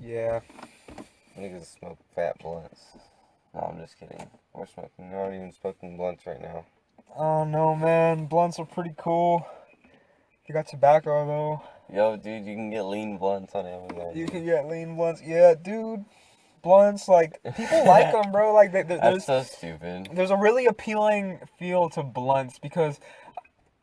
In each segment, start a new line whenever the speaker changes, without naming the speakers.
Yeah.
Niggas smoke fat blunts. No, I'm just kidding. We're not even smoking blunts right now.
Oh no, man. Blunts are pretty cool. They got tobacco though.
Yo, dude, you can get lean blunts on Amazon,
You
dude.
can get lean blunts. Yeah, dude. Blunts, like people like them, bro. Like
That's so stupid.
there's a really appealing feel to blunts because,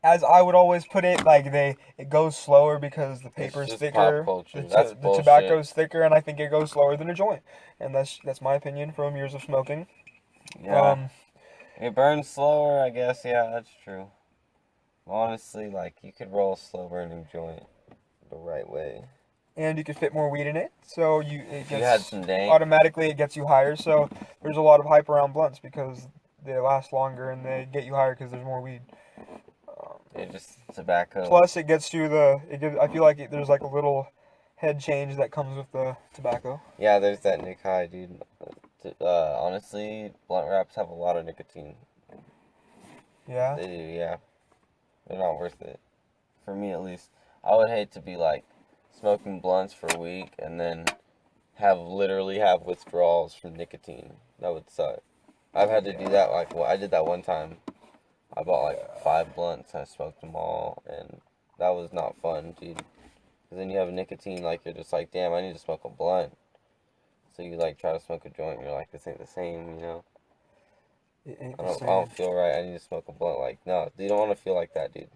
as I would always put it, like it goes slower because the
It's
paper's
just pop
thicker,
culture. That's
the
bullshit.
tobacco's thicker, and I think it goes slower than a joint. And that's my opinion from years of smoking.
Yeah.
Um,
It burns slower, I guess. Yeah, that's true. Honestly, like, you could roll a slow burning joint the right way.
and you can fit more weed in it, so it
If you had
gets
some dank,
automatically it gets you higher. So there's a lot of hype around blunts because they last longer and they get you higher because there's more weed. Um,
it just tobacco.
Plus, it gets you the. It gives. I feel like there's like a little head change that comes with the tobacco.
Yeah, there's that Nick High, dude. Honestly, blunt wraps have a lot of nicotine.
Yeah.
They do, yeah. They're not worth it. For me, at least. I would hate to be like smoking blunts for a week and then literally have withdrawals from nicotine. That would suck. I've had to do
Yeah.
that. Like, well, I did that one time. I bought like
Yeah.
5 blunts and I smoked them all, and that was not fun, dude. Because then you have nicotine, like you're just like, damn, I need to smoke a blunt. So you like try to smoke a joint, and you're like, this ain't the same, you know.
It ain't
I
the
don't, I
same.
don't feel right. I need to smoke a blunt. Like, no, you don't want to feel like that, dude.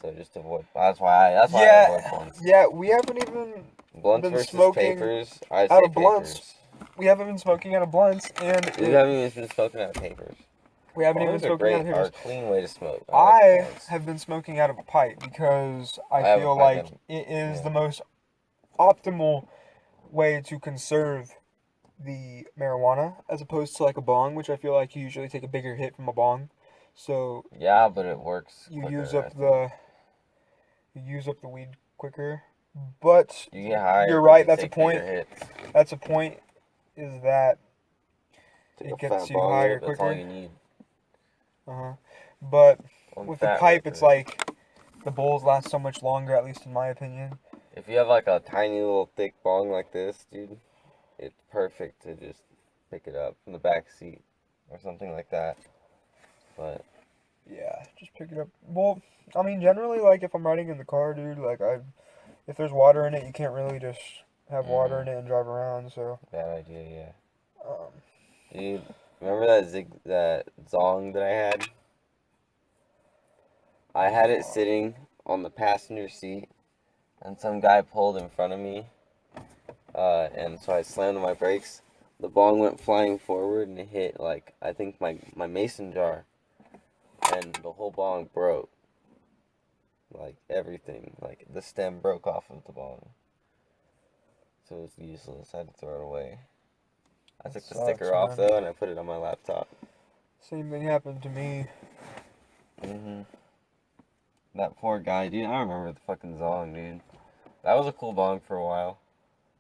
So just avoid. That's why I avoid
Yeah.
blunts.
Yeah. We haven't even
Blunts
been
versus
smoking
papers. I'd
out
say
of blunts.
papers.
We haven't been smoking out of blunts, and
We haven't even been smoking out of papers.
we haven't even been
Bongs are
smoking out of
great. Are a
papers.
clean way to smoke. I like
I
bongs.
have been smoking out of a pipe because I
I have a
feel
pipe
like
and
it is
yeah.
the most optimal way to conserve the marijuana as opposed to like a bong, which I feel like you usually take a bigger hit from a bong. So
Yeah, but it works
you use
quicker, I
up
think.
the weed quicker. But
You get higher
you're
because
right,
you take bigger hits.
that's a point is that
Take a
it
fat
gets you
bong
higher
rip. That's all
quicker.
you need.
Uh-huh. But
One
with the
fat
pipe
rip
it's
it.
like the bowls last so much longer, at least in my opinion.
If you have like a tiny little thick bong like this, dude, it's perfect to just pick it up from the back seat or something like that. But
Yeah, just pick it up. Well, I mean generally like if I'm riding in the car, dude, like I if there's water in it, you can't really just have water in
mm,
it and drive around, so
bad idea, yeah.
um
Dude, remember that zong that I had? I had it
so,
sitting on the passenger seat, and some guy pulled in front of me, and so I slammed on my brakes. The bong went flying forward and it hit like I think my mason jar, and the whole bong broke. Like everything, like the stem broke off of the bong, so it was useless. I had to throw it away. I
that
took the
sucks,
sticker off
man.
though, and I put it on my laptop.
Same thing happened to me.
Mhm. That poor guy, dude. I remember the fucking zong, dude. That was a cool bong for a while.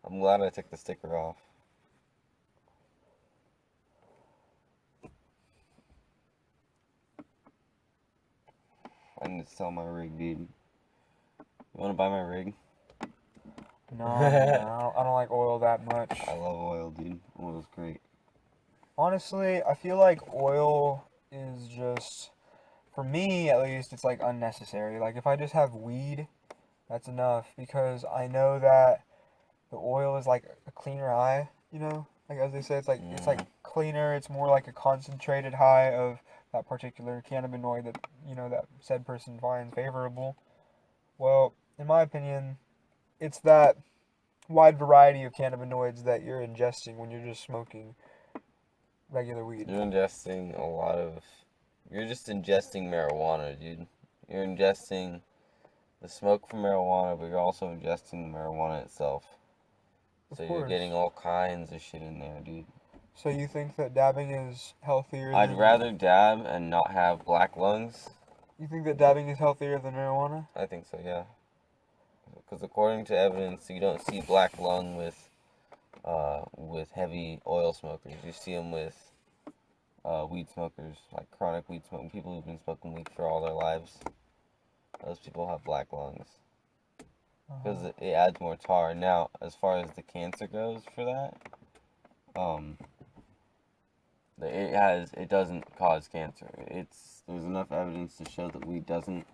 I'm glad I took the sticker off. I need to sell my rig, dude. You want to buy my rig?
No, man,
I
I don't like oil that much.
love oil, dude. Oil's great.
Honestly, I feel like oil is just, for me at least, it's like unnecessary. Like if I just have weed, that's enough because I know that the oil is like a cleaner high, you know? Like as they say, it's like
Mm.
cleaner, it's more like a concentrated high of that particular cannabinoid that, that said person finds favorable. Well, in my opinion, it's that wide variety of cannabinoids that you're ingesting when you're just smoking regular weed.
You're ingesting a lot of. You're just ingesting marijuana, dude. You're ingesting the smoke from marijuana, but you're also ingesting the marijuana itself.
Of
So you're
course.
getting all kinds of shit in there, dude.
So you think that dabbing is healthier
I'd
than
rather dab and not have black lungs.
you think that dabbing is healthier than marijuana?
I think so, yeah. Because according to evidence, you don't see black lung with heavy oil smokers. You see them with weed smokers, like chronic weed smoking people who've been smoking weed for all their lives. Those people have black lungs. because it adds more tar. Now, as far as the cancer goes for that, um, it doesn't cause cancer. There's enough evidence to show that weed doesn't.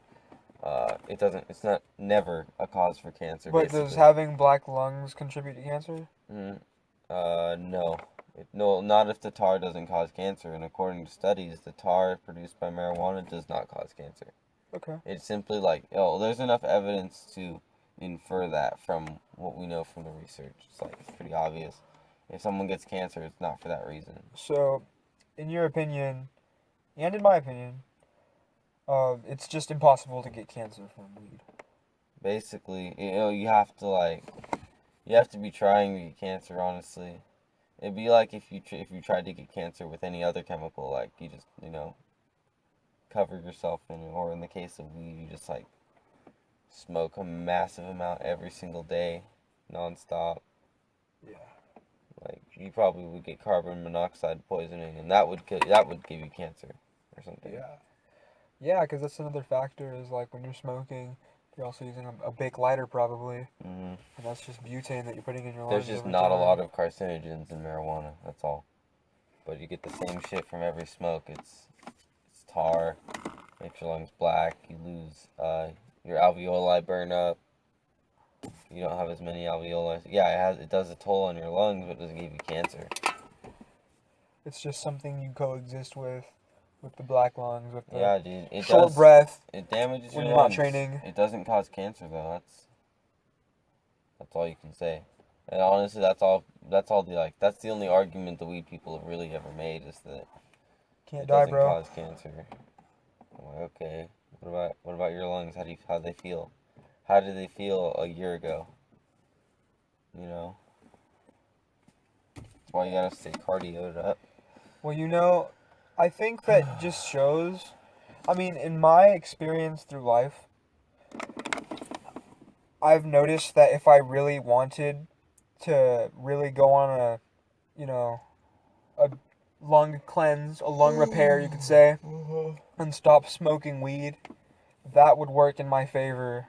It's not never a cause for cancer.
But
Basically.
does having black lungs contribute to cancer?
No. No, not if the tar doesn't cause cancer. And according to studies, the tar produced by marijuana does not cause cancer.
Okay.
It's simply like, there's enough evidence to infer that from what we know from the research. It's pretty obvious. If someone gets cancer, it's not for that reason.
So, in your opinion, and in my opinion, it's just impossible to get cancer from weed.
Basically, you have to be trying to get cancer, honestly. It'd be like if you tried to get cancer with any other chemical, like you just, cover yourself in it, or in the case of weed, you just like smoke a massive amount every single day, nonstop.
Yeah.
Like you probably would get carbon monoxide poisoning, and that would give you cancer or something.
Yeah. Yeah, because that's another factor is like when you're smoking, you're also using a big lighter probably, and that's just butane that you're putting in your lungs.
There's just not a lot of carcinogens in marijuana. That's all. But you get the same shit from every smoke. It's tar, makes your lungs black. You lose your alveoli burn up. You don't have as many alveoli. Yeah, it does a toll on your lungs, but it doesn't give you cancer.
It's just something you coexist with the black lungs, with the
dude.
short breath.
It damages
when
your
you're
lungs.
not training.
It doesn't cause cancer though. That's all you can say. And honestly, that's the only argument the weed people have really ever made is that it doesn't cause cancer. I'm like, okay. What about your lungs? How do they feel? How did they feel a year ago? That's why you gotta stay cardioed up.
Well, I think that just shows, in my experience through life, I've noticed that if I really wanted to really go on a lung cleanse, a lung repair, you could say, and stop smoking weed, that would work in my favor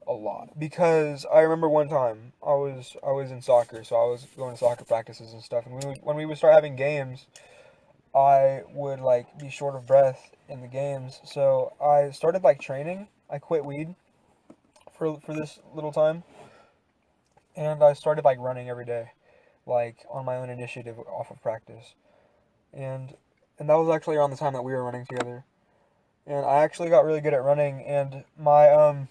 a lot. Because I remember one time I was in soccer, so I was going to soccer practices and stuff, and when we would start having games, I would be short of breath in the games. So I started training. I quit weed for this little time, and I started running every day, on my own initiative off of practice. And that was actually around the time that we were running together. And I actually got really good at running, and my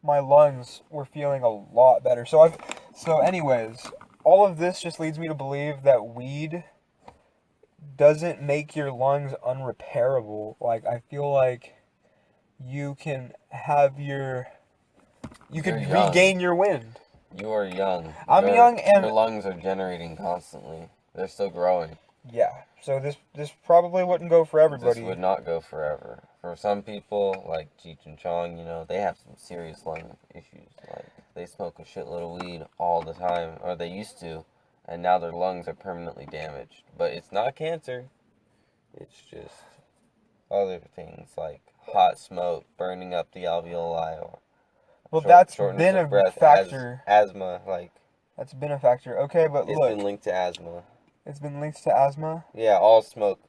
lungs were feeling a lot better. So anyways, all of this just leads me to believe that weed doesn't make your lungs unrepairable. I feel like you can regain your wind.
You are young.
I'm young, and
your lungs are generating constantly. They're still growing.
Yeah. So this probably wouldn't go for everybody.
This would not go forever. For some people, like Cheech and Chong, they have some serious lung issues. They smoke a shitload of weed all the time, or they used to, and now their lungs are permanently damaged. But it's not cancer. It's just other things like hot smoke burning up the alveoli, or
that's been a factor.
Asthma,
That's been a factor. Okay, but
it's been linked to asthma.
It's been linked to asthma?
Yeah, all smoke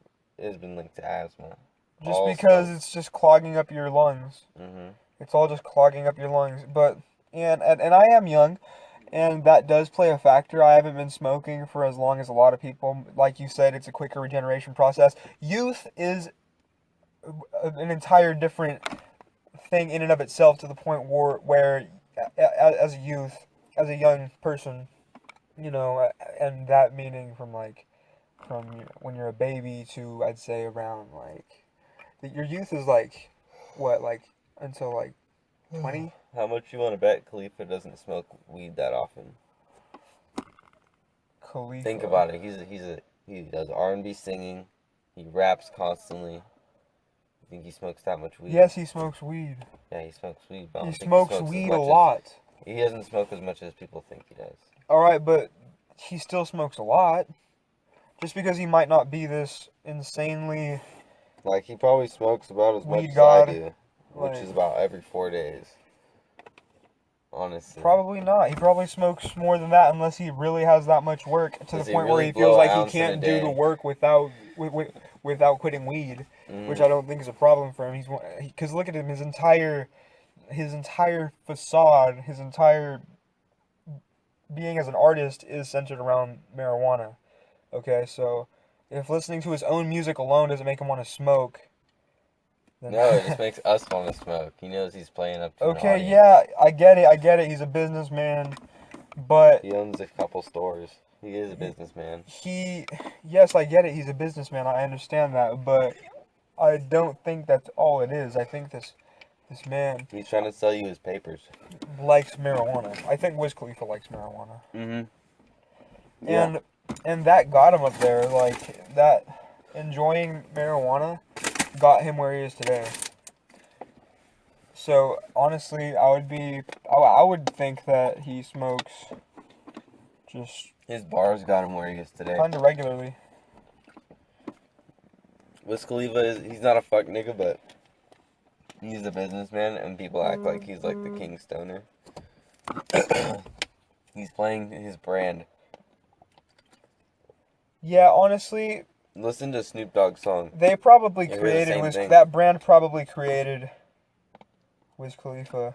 has been linked to asthma.
Just because it's just clogging up your lungs.
Mm-hmm.
It's all just clogging up your lungs. But and I am young, and that does play a factor. I haven't been smoking for as long as a lot of people. Like you said, it's a quicker regeneration process. Youth is an entire different thing in and of itself, to the point where as a youth, as a young person, and that meaning from when you're a baby to, I'd say, around your youth is until 20.
How much you want to bet Khalifa doesn't smoke weed that often?
Khalifa.
Think about it. He does R&B singing. He raps constantly. You think he smokes that much weed?
Yes, he smokes weed.
Yeah, he smokes weed. But
he smokes weed a lot.
He doesn't smoke as much as people think he does.
Alright, but he still smokes a lot. Just because he might not be this insanely...
he probably smokes about as much as I do. Which is about every 4 days. honestly.
Probably not. He probably smokes more than that unless he really has that much work to the
Does he
point where
really
he
blow
feels
an
like he
ounce in a
can't do the
day?
work without quitting weed, which I don't think is a problem for him. Because look at him, his entire facade, his entire being as an artist is centered around marijuana. Okay, so if listening to his own music alone doesn't make him want to smoke, then
No, it just makes us want to smoke. He knows he's playing up to an
okay,
audience.
yeah, I get it. He's a businessman, but
He owns a couple stores. He is a businessman.
yes, I get it. He's a businessman. I understand that, but I don't think that's all it is. I think this man
He's trying to sell you his papers.
likes marijuana. I think Wiz Khalifa likes marijuana.
Mm-hmm. Yeah.
And that got him up there. Like that, enjoying marijuana got him where he is today. So honestly, I would think that he smokes just
His bars got him where he is today.
kind of regularly.
Wiz Khalifa he's not a fuck nigga, but he's a businessman, and people act like he's like the king stoner. He's playing his brand.
Yeah, honestly,
Listen to Snoop Dogg's song.
they probably
You hear the
created
same thing.
that brand probably created Wiz Khalifa.